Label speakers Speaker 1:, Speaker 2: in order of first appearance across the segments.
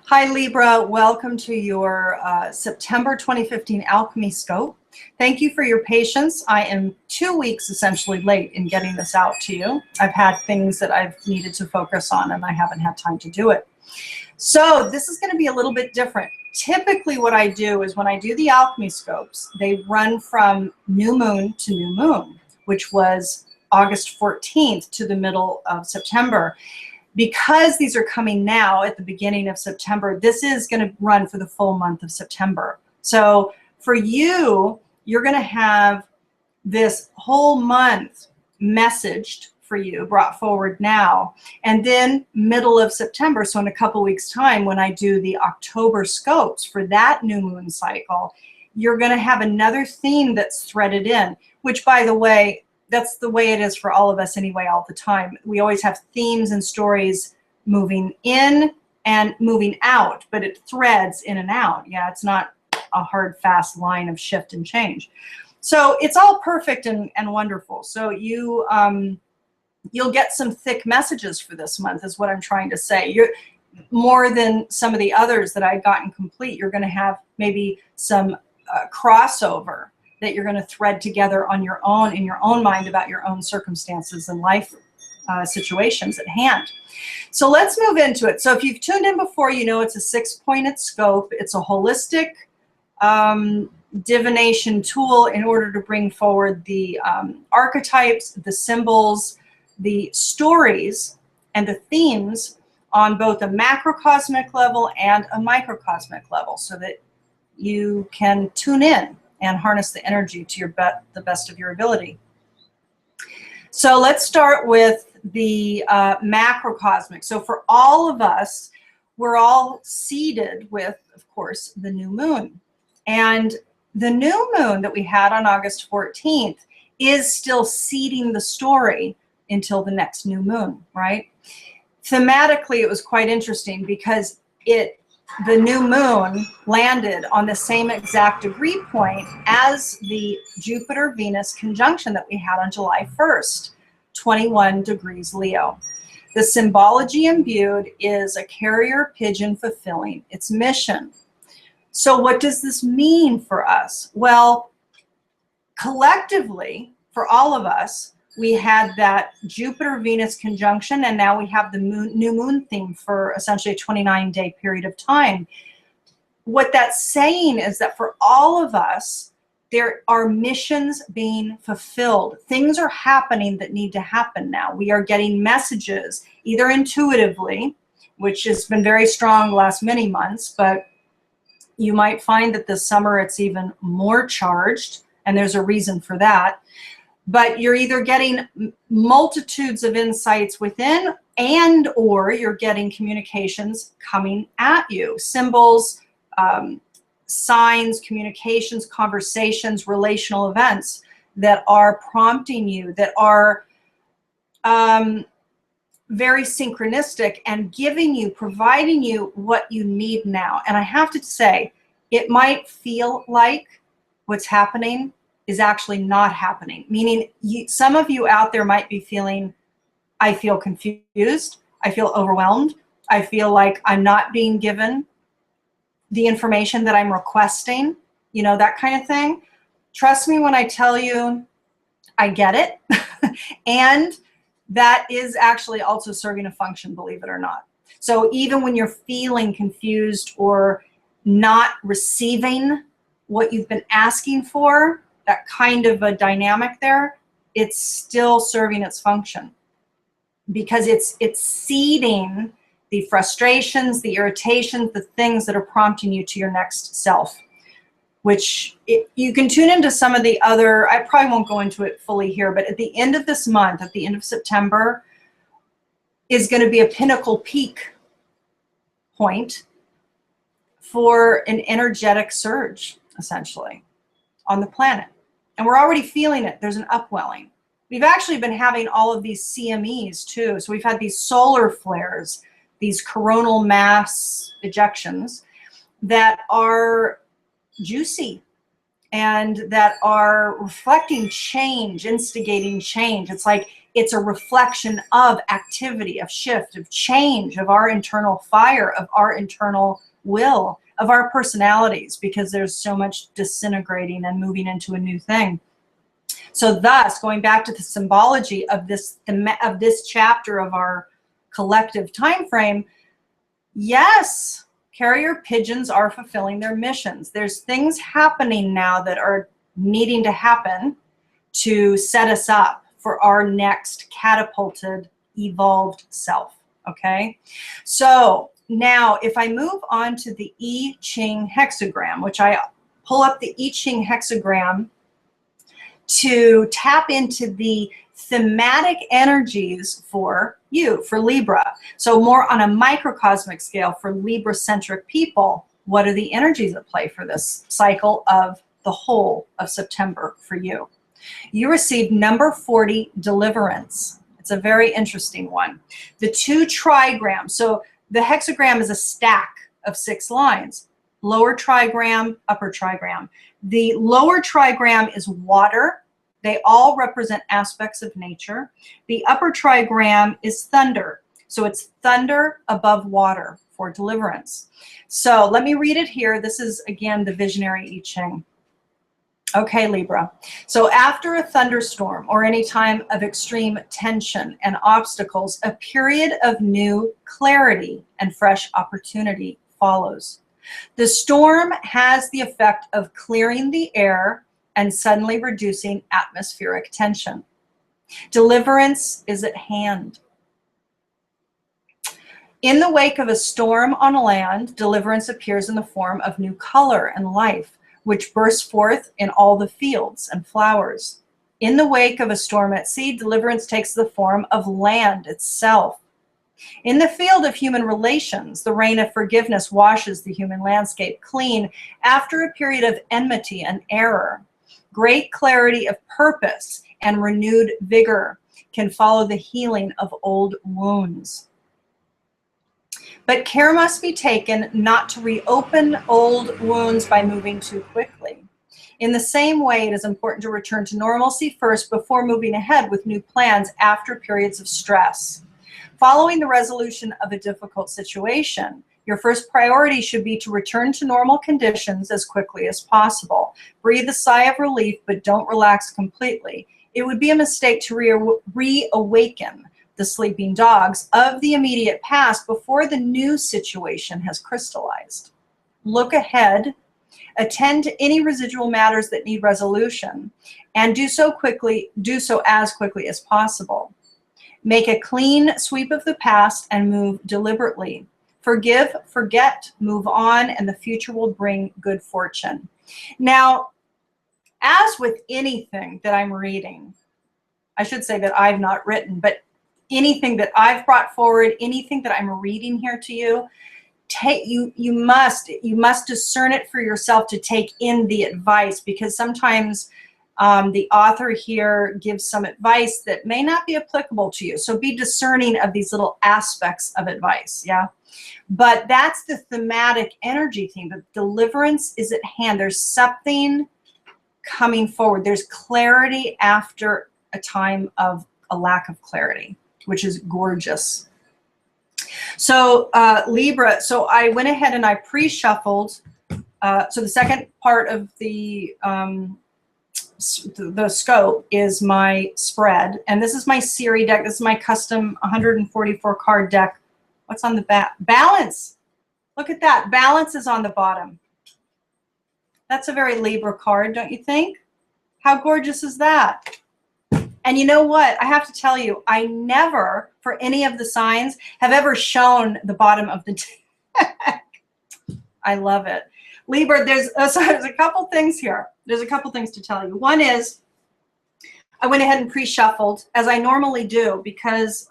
Speaker 1: Hi Libra, welcome to your September 2015 Alchemy Scope. Thank you for your patience. I am 2 weeks essentially late in getting this out to you. I've had things that I've needed to focus on and I haven't had time to do it. So this is going to be a little bit different. Typically what I do is when I do the Alchemy Scopes, they run from new moon to new moon, which was August 14th to the middle of September. Because these are coming now at the beginning of September, this is going to run for the full month of September. So for you, you're going to have this whole month messaged for you, brought forward now. And then middle of September, so in a couple weeks time, when I do the October scopes for that new moon cycle, you're going to have another theme that's threaded in, which, by the way, that's the way it is for all of us anyway, all the time. We always have themes and stories moving in and moving out, but it threads in and out. Yeah, it's not a hard, fast line of shift and change. So it's all perfect and wonderful. So you'll get some thick messages for this month is what I'm trying to say. You're more than some of the others that I've gotten complete. You're going to have maybe some crossover that you're going to thread together on your own, in your own mind, about your own circumstances and life situations at hand. So let's move into it. So if you've tuned in before, you know it's a 6-pointed scope. It's a holistic divination tool in order to bring forward the archetypes, the symbols, the stories, and the themes on both a macrocosmic level and a microcosmic level, so that you can tune in and harness the energy to the best of your ability. So let's start with the macrocosmic. So for all of us, we're all seeded with, of course, the new moon. And the new moon that we had on August 14th is still seeding the story until the next new moon, right? Thematically, it was quite interesting because the new moon landed on the same exact degree point as the Jupiter-Venus conjunction that we had on July 1st, 21 degrees Leo. The symbology imbued is a carrier pigeon fulfilling its mission. So what does this mean for us? Well, collectively, for all of us, we had that Jupiter-Venus conjunction, and now we have the new moon theme for essentially a 29-day period of time. What that's saying is that for all of us, there are missions being fulfilled. Things are happening that need to happen now. We are getting messages, either intuitively, which has been very strong the last many months, but you might find that this summer it's even more charged, and there's a reason for that. But you're either getting multitudes of insights within, and or you're getting communications coming at you. Symbols, signs, communications, conversations, relational events that are prompting you, that are very synchronistic and giving you, providing you what you need now. And I have to say, it might feel like what's happening is actually not happening. Meaning some of you out there might be feeling, I feel confused, I feel overwhelmed, I feel like I'm not being given the information that I'm requesting, you know, that kind of thing. Trust me when I tell you, I get it. And that is actually also serving a function, believe it or not. So even when you're feeling confused or not receiving what you've been asking for, that kind of a dynamic there, it's still serving its function, because it's seeding the frustrations, the irritations, the things that are prompting you to your next self, which you can tune into some of the other, I probably won't go into it fully here, but at the end of this month, at the end of September, is going to be a pinnacle peak point for an energetic surge, essentially, on the planet. And we're already feeling it. There's an upwelling. We've actually been having all of these CMEs too. So we've had these solar flares, these coronal mass ejections that are juicy and that are reflecting change, instigating change. It's like It's a reflection of activity, of shift, of change, of our internal fire, of our internal will, of our personalities, because there's so much disintegrating and moving into a new thing. So thus, going back to the symbology of this chapter of our collective time frame, yes, carrier pigeons are fulfilling their missions. There's things happening now that are needing to happen to set us up for our next catapulted, evolved self, okay? So now if I move on to the I Ching hexagram, which I pull up the I Ching hexagram to tap into the thematic energies for you, for Libra. So more on a microcosmic scale for Libra-centric people, what are the energies at play for this cycle of the whole of September for you? You received number 40, deliverance. It's a very interesting one. The 2 trigrams. So the hexagram is a stack of 6 lines. Lower trigram, upper trigram. The lower trigram is water. They all represent aspects of nature. The upper trigram is thunder. So it's thunder above water for deliverance. So let me read it here. This is, again, the visionary I Ching. Okay, Libra. So after a thunderstorm or any time of extreme tension and obstacles, a period of new clarity and fresh opportunity follows. The storm has the effect of clearing the air and suddenly reducing atmospheric tension. Deliverance is at hand. In the wake of a storm on land, deliverance appears in the form of new color and life, which bursts forth in all the fields and flowers. In the wake of a storm at sea, deliverance takes the form of land itself. In the field of human relations, the rain of forgiveness washes the human landscape clean after a period of enmity and error. Great clarity of purpose and renewed vigor can follow the healing of old wounds. But care must be taken not to reopen old wounds by moving too quickly. In the same way, it is important to return to normalcy first before moving ahead with new plans after periods of stress. Following the resolution of a difficult situation, your first priority should be to return to normal conditions as quickly as possible. Breathe a sigh of relief, but don't relax completely. It would be a mistake to reawaken the sleeping dogs of the immediate past before the new situation has crystallized. Look ahead, attend to any residual matters that need resolution, and do so as quickly as possible. Make a clean sweep of the past and move deliberately. Forgive, forget, move on, and the future will bring good fortune. Now, as with anything that I'm reading, I should say that I've not written, but anything that I've brought forward, anything that I'm reading here to you, you must discern it for yourself to take in the advice, because sometimes the author here gives some advice that may not be applicable to you. So be discerning of these little aspects of advice, yeah? But that's the thematic energy theme. The deliverance is at hand. There's something coming forward. There's clarity after a time of a lack of clarity, which is gorgeous. So Libra, so I went ahead and I pre-shuffled. So the second part of the scope is my spread. And this is my series deck. This is my custom 144 card deck. What's on the back? Balance. Look at that. Balance is on the bottom. That's a very Libra card, don't you think? How gorgeous is that? And you know what? I have to tell you, I never, for any of the signs, have ever shown the bottom of the deck. I love it. Libra, there's a couple things here. There's a couple things to tell you. One is, I went ahead and pre-shuffled, as I normally do, because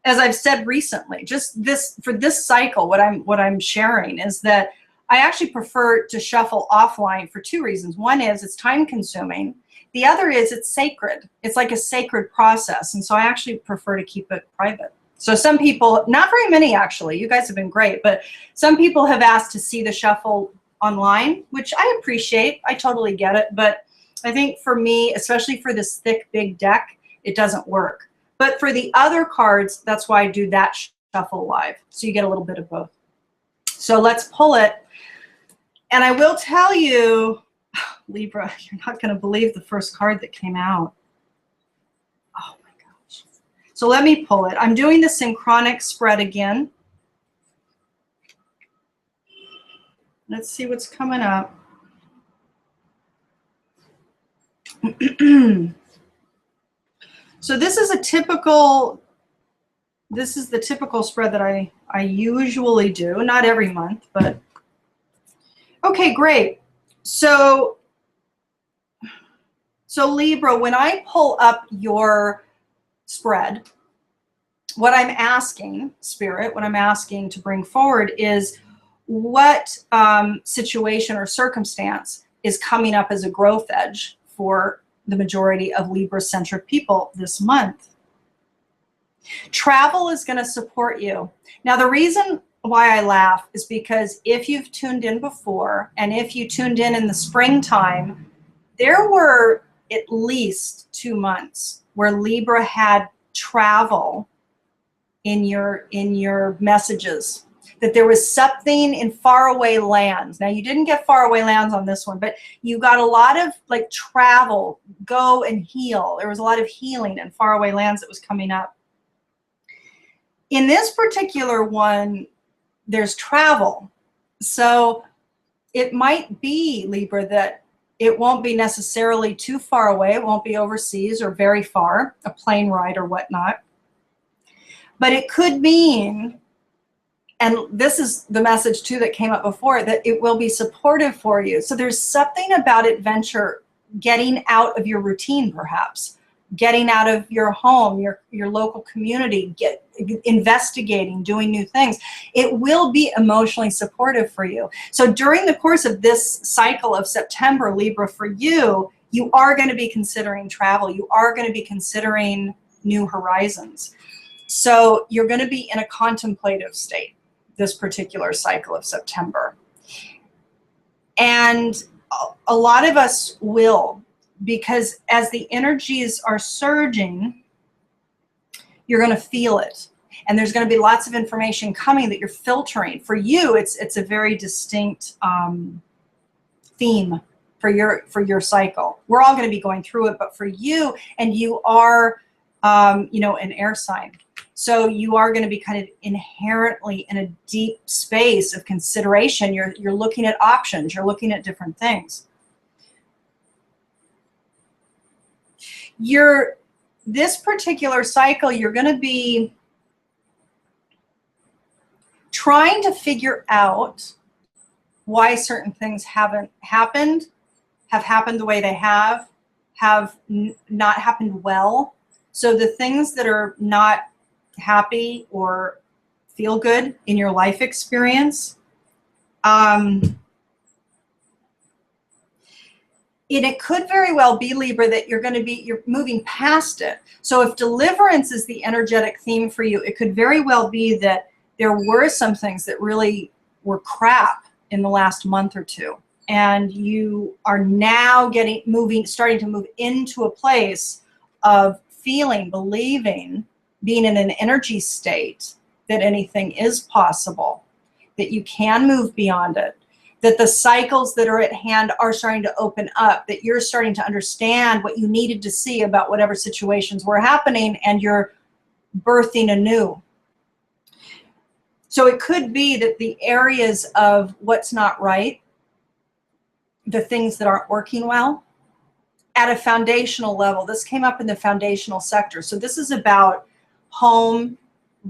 Speaker 1: as I've said recently, just this, for this cycle, what I'm sharing is that I actually prefer to shuffle offline for 2 reasons. One is it's time consuming. The other is it's sacred. It's like a sacred process. And so I actually prefer to keep it private. So some people, not very many actually, you guys have been great, but some people have asked to see the shuffle online, which I appreciate. I totally get it. But I think for me, especially for this thick, big deck, it doesn't work. But for the other cards, that's why I do that shuffle live. So you get a little bit of both. So let's pull it. And I will tell you, Libra, you're not going to believe the first card that came out. Oh my gosh. So let me pull it. I'm doing the synchronic spread again. Let's see what's coming up. So this is the typical spread that I usually do, not every month, but okay, great. So Libra, when I pull up your spread, what I'm asking, Spirit, what I'm asking to bring forward is what situation or circumstance is coming up as a growth edge for the majority of Libra-centric people this month. Travel is going to support you. Now, the reason why I laugh is because if you've tuned in before, and if you tuned in the springtime, there were at least 2 months where Libra had travel in your messages, that there was something in faraway lands. Now, you didn't get faraway lands on this one, but you got a lot of like travel, go and heal. There was a lot of healing in faraway lands that was coming up. In this particular one, there's travel. So it might be, Libra, that it won't be necessarily too far away. It won't be overseas or very far, a plane ride or whatnot. But it could mean, and this is the message too that came up before, that it will be supportive for you. So there's something about adventure, getting out of your routine, perhaps, getting out of your home, your local community, investigating, doing new things. It will be emotionally supportive for you. So during the course of this cycle of September, Libra, for you, you are going to be considering travel. You are going to be considering new horizons. So you're going to be in a contemplative state this particular cycle of September. And a lot of us will, because as the energies are surging, you're going to feel it. And there's going to be lots of information coming that you're filtering. For you, it's a very distinct theme for your cycle. We're all going to be going through it, but for you, and you are, you know, an air sign. So you are going to be kind of inherently in a deep space of consideration. You're looking at options. You're looking at different things. This particular cycle, you're going to be trying to figure out why certain things have happened the way they have not happened well. So the things that are not happy or feel good in your life experience, and it could very well be, Libra, that you're moving past it. So if deliverance is the energetic theme for you, it could very well be that there were some things that really were crap in the last month or two, and you are now starting to move into a place of feeling, believing, being in an energy state that anything is possible, that you can move beyond it, that the cycles that are at hand are starting to open up, that you're starting to understand what you needed to see about whatever situations were happening, and you're birthing anew. So it could be that the areas of what's not right, the things that aren't working well, at a foundational level, this came up in the foundational sector. So this is about home,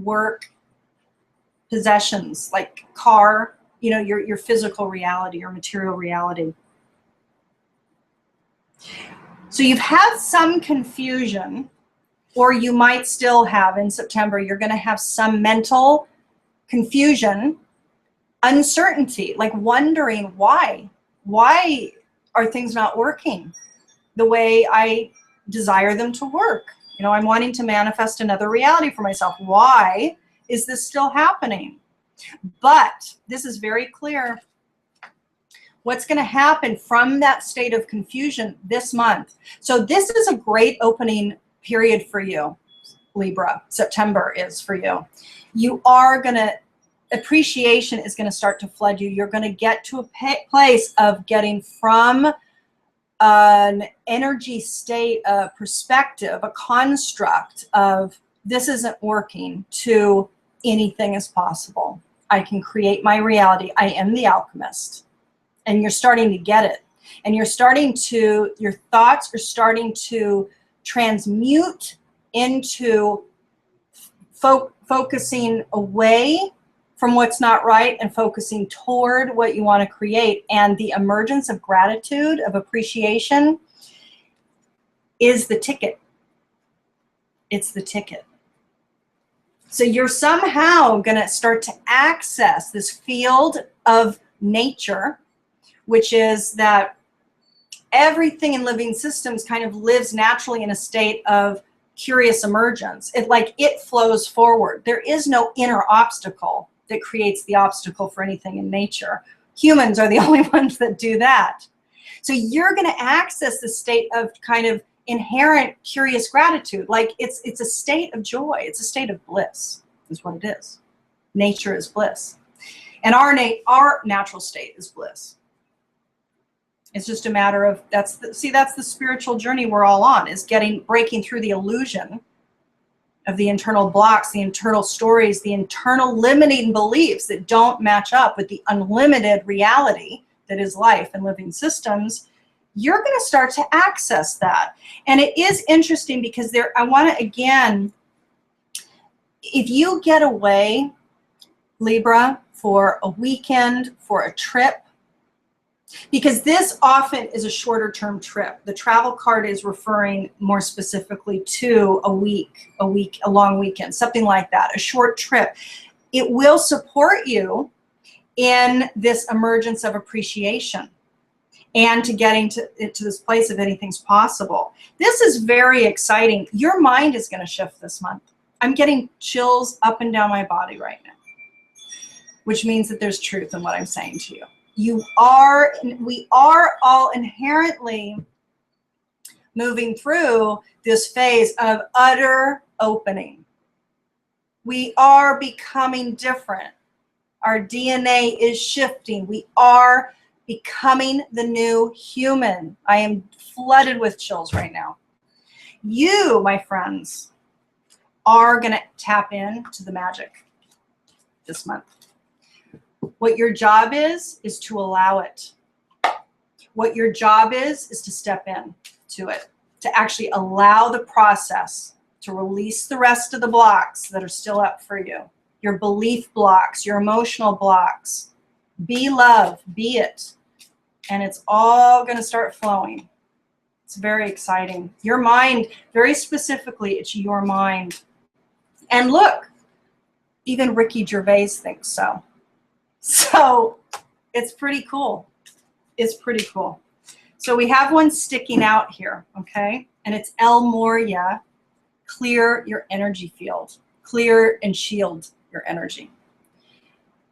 Speaker 1: work, possessions, like car, you know, your physical reality, your material reality. So you've had some confusion, or you might still have in September. You're going to have some mental confusion, uncertainty, like wondering why are things not working the way I desire them to work? You know, I'm wanting to manifest another reality for myself. Why is this still happening? But this is very clear. What's going to happen from that state of confusion this month? So this is a great opening period for you, Libra. September is for you. You are going to, appreciation is going to start to flood you. You're going to get to a place of getting from an energy state, a perspective, a construct of this isn't working to anything is possible. I can create my reality. I am the alchemist. And you're starting to get it. And you're starting to, your thoughts are starting to transmute into focusing away from what's not right and focusing toward what you want to create. And the emergence of gratitude, of appreciation, is the ticket. It's the ticket. So you're somehow going to start to access this field of nature, which is that everything in living systems kind of lives naturally in a state of curious emergence. It flows forward. There is no inner obstacle that creates the obstacle for anything in nature. Humans are the only ones that do that. So you're going to access the state of kind of inherent curious gratitude. Like it's a state of joy. It's a state of bliss is what it is. Nature is bliss. And our natural state is bliss. It's just a matter of, that's the spiritual journey we're all on, is breaking through the illusion of the internal blocks, the internal stories, the internal limiting beliefs that don't match up with the unlimited reality that is life and living systems. You're going to start to access that. And it is interesting because I want to, again, if you get away, Libra, for a weekend, for a trip, because this often is a shorter term trip. The travel card is referring more specifically to a long weekend, something like that, a short trip. It will support you in this emergence of appreciation and to getting to this place of anything's possible. This is very exciting. Your mind is going to shift this month. I'm getting chills up and down my body right now, which means that there's truth in what I'm saying to you. We are all inherently moving through this phase of utter opening. We are becoming different. Our DNA is shifting. We are becoming the new human. I am flooded with chills right now. You, my friends, are going to tap into the magic this month. What your job is to allow it. What your job is to step in to it, to actually allow the process to release the rest of the blocks that are still up for you. Your belief blocks, your emotional blocks. Be love, be it. And it's all going to start flowing. It's very exciting. Your mind, very specifically, it's your mind. And look, even Ricky Gervais thinks so. So it's pretty cool. It's pretty cool. So we have one sticking out here, okay? And it's El Moria, clear your energy field. Clear and shield your energy.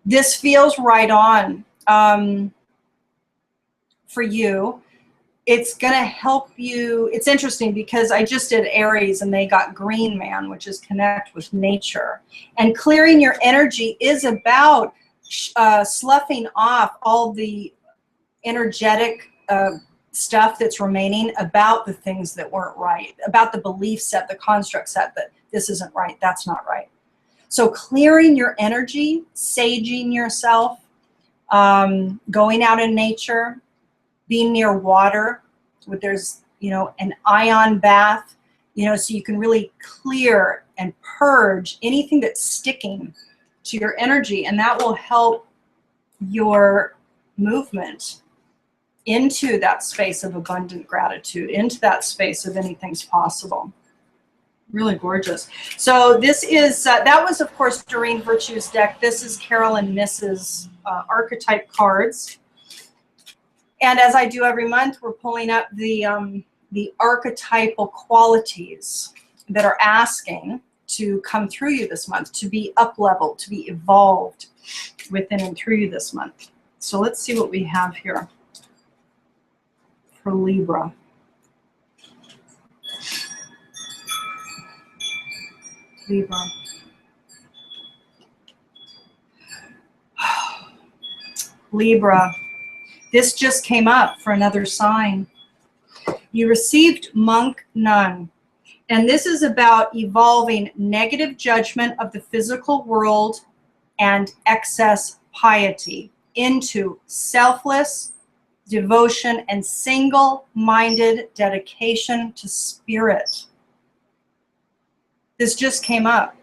Speaker 1: This feels right on for you. It's going to help you. It's interesting because I just did Aries and they got Green Man, which is connect with nature. And clearing your energy is about sloughing off all the energetic stuff that's remaining about the things that weren't right, about the belief set, the construct set that this isn't right, that's not right. So clearing your energy, saging yourself, going out in nature, being near water, where there's, an ion bath, so you can really clear and purge anything that's sticking to your energy, and that will help your movement into that space of abundant gratitude, into that space of anything's possible. Really gorgeous. So this is, that was, of course, Doreen Virtue's deck. This is Carolyn Miss's archetype cards. And as I do every month, we're pulling up the archetypal qualities that are asking to come through you this month, to be up-leveled, to be evolved within and through you this month. So let's see what we have here for Libra. Libra. Libra. This just came up for another sign. You received Monk Nun. And this is about evolving negative judgment of the physical world and excess piety into selfless devotion and single-minded dedication to spirit. This just came up.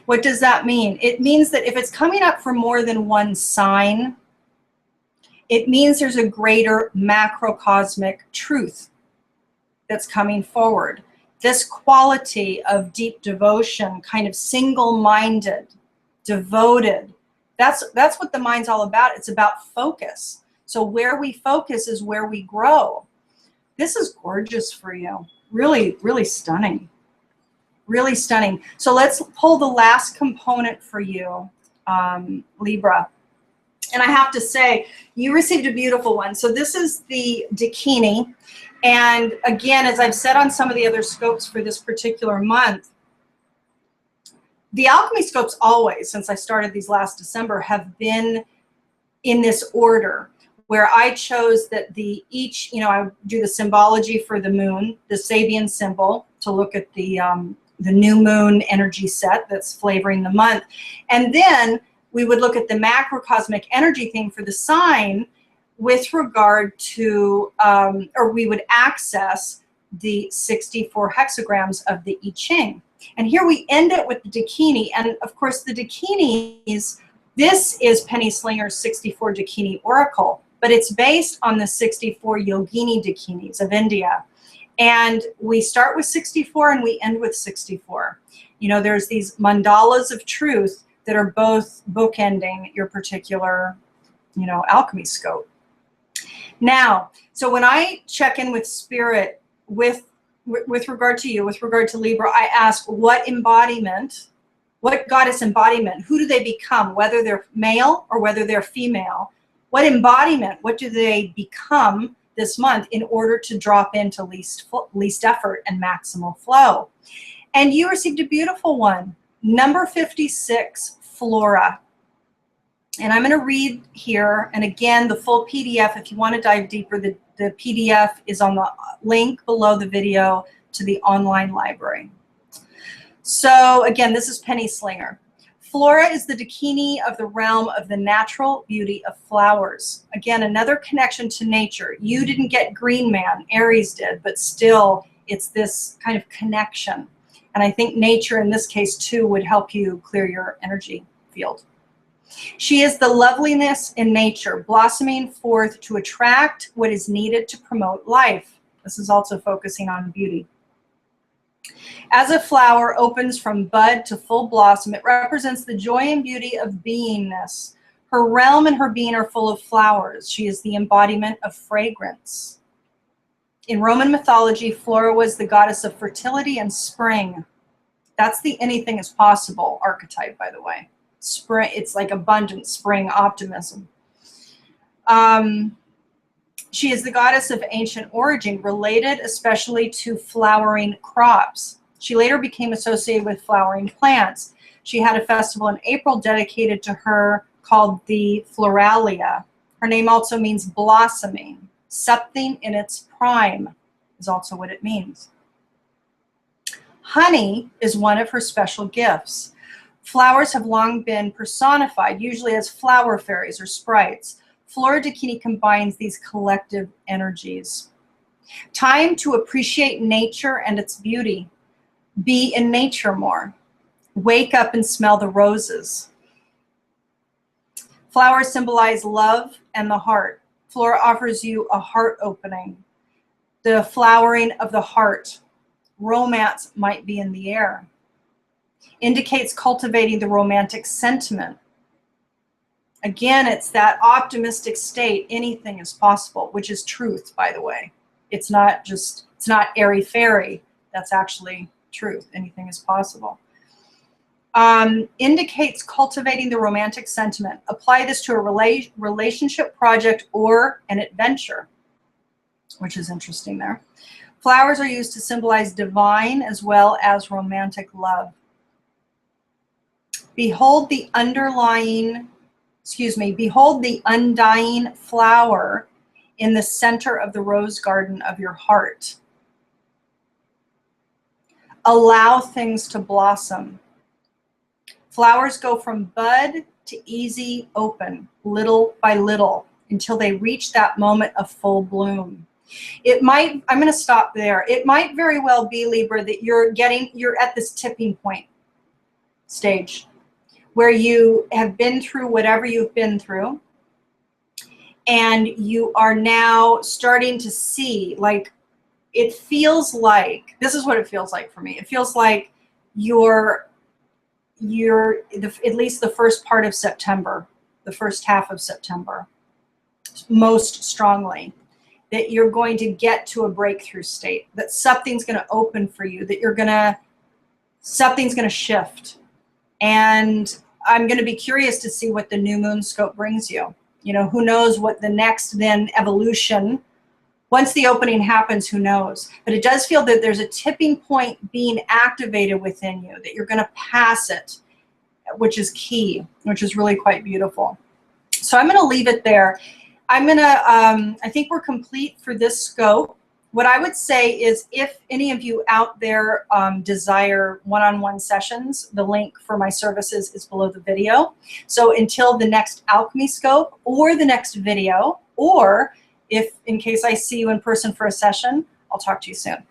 Speaker 1: What does that mean? It means that if it's coming up for more than one sign, it means there's a greater macrocosmic truth that's coming forward. This quality of deep devotion, kind of single-minded, devoted, that's what the mind's all about. It's about focus. So where we focus is where we grow. This is gorgeous for you. Really, really stunning. Really stunning. So let's pull the last component for you, Libra. And I have to say, you received a beautiful one. So this is the Dakini. And again, as I've said on some of the other scopes for this particular month, the Alchemy scopes always, since I started these last December, have been in this order where I chose that I do the symbology for the moon, the Sabian symbol, to look at the new moon energy set that's flavoring the month. And then we would look at the macrocosmic energy theme for the sign with regard to, or we would access the 64 hexagrams of the I Ching. And here we end it with the Dakini. And of course, the Dakinis, this is Penny Slinger's 64 Dakini Oracle, but it's based on the 64 Yogini Dakinis of India. And we start with 64 and we end with 64. You know, there's these mandalas of truth that are both bookending your particular, alchemy scope. Now, so when I check in with spirit, with regard to you, with regard to Libra, I ask what embodiment, what goddess embodiment, who do they become, whether they're male or whether they're female, what embodiment, what do they become this month in order to drop into least effort and maximal flow? And you received a beautiful one, number 56, Flora. And I'm going to read here, and again, the full PDF, if you want to dive deeper, the PDF is on the link below the video to the online library. So again, this is Penny Slinger. Flora is the Dakini of the realm of the natural beauty of flowers. Again, another connection to nature. You didn't get Green Man, Aries did, but still it's this kind of connection. And I think nature in this case too would help you clear your energy field. She is the loveliness in nature, blossoming forth to attract what is needed to promote life. This is also focusing on beauty. As a flower opens from bud to full blossom, it represents the joy and beauty of beingness. Her realm and her being are full of flowers. She is the embodiment of fragrance. In Roman mythology, Flora was the goddess of fertility and spring. That's the anything is possible archetype, by the way. Spring, it's like abundant spring optimism. She is the goddess of ancient origin, related especially to flowering crops. She later became associated with flowering plants. She had a festival in April dedicated to her called the Floralia. Her name also means blossoming. Something in its prime is also what it means. Honey is one of her special gifts. Flowers have long been personified, usually as flower fairies or sprites. Flora Dakini combines these collective energies. Time to appreciate nature and its beauty. Be in nature more. Wake up and smell the roses. Flowers symbolize love and the heart. Flora offers you a heart opening. The flowering of the heart. Romance might be in the air. Indicates cultivating the romantic sentiment. Again, it's that optimistic state, anything is possible, which is truth, by the way. It's not airy-fairy. That's actually truth. Anything is possible. Indicates cultivating the romantic sentiment. Apply this to a relationship project or an adventure, which is interesting there. Flowers are used to symbolize divine as well as romantic love. Behold the underlying, behold the undying flower in the center of the rose garden of your heart. Allow things to blossom. Flowers go from bud to easy open, little by little, until they reach that moment of full bloom. It might, I'm going to stop there. It might very well be, Libra, that you're at this tipping point stage where you have been through whatever you've been through, and you are now starting to see, like, it feels like, this is what it feels like for me. It feels like you're at least the first part of September, the first half of September, most strongly, that you're going to get to a breakthrough state, that something's going to open for you, that something's going to shift. And I'm going to be curious to see what the new moon scope brings you. You know, who knows what the next then evolution, once the opening happens, who knows? But it does feel that there's a tipping point being activated within you, that you're going to pass it, which is key, which is really quite beautiful. So I'm going to leave it there. I'm going to, I think we're complete for this scope. What I would say is, if any of you out there desire one-on-one sessions, the link for my services is below the video. So until the next Alchemy Scope or the next video, or if in case I see you in person for a session, I'll talk to you soon.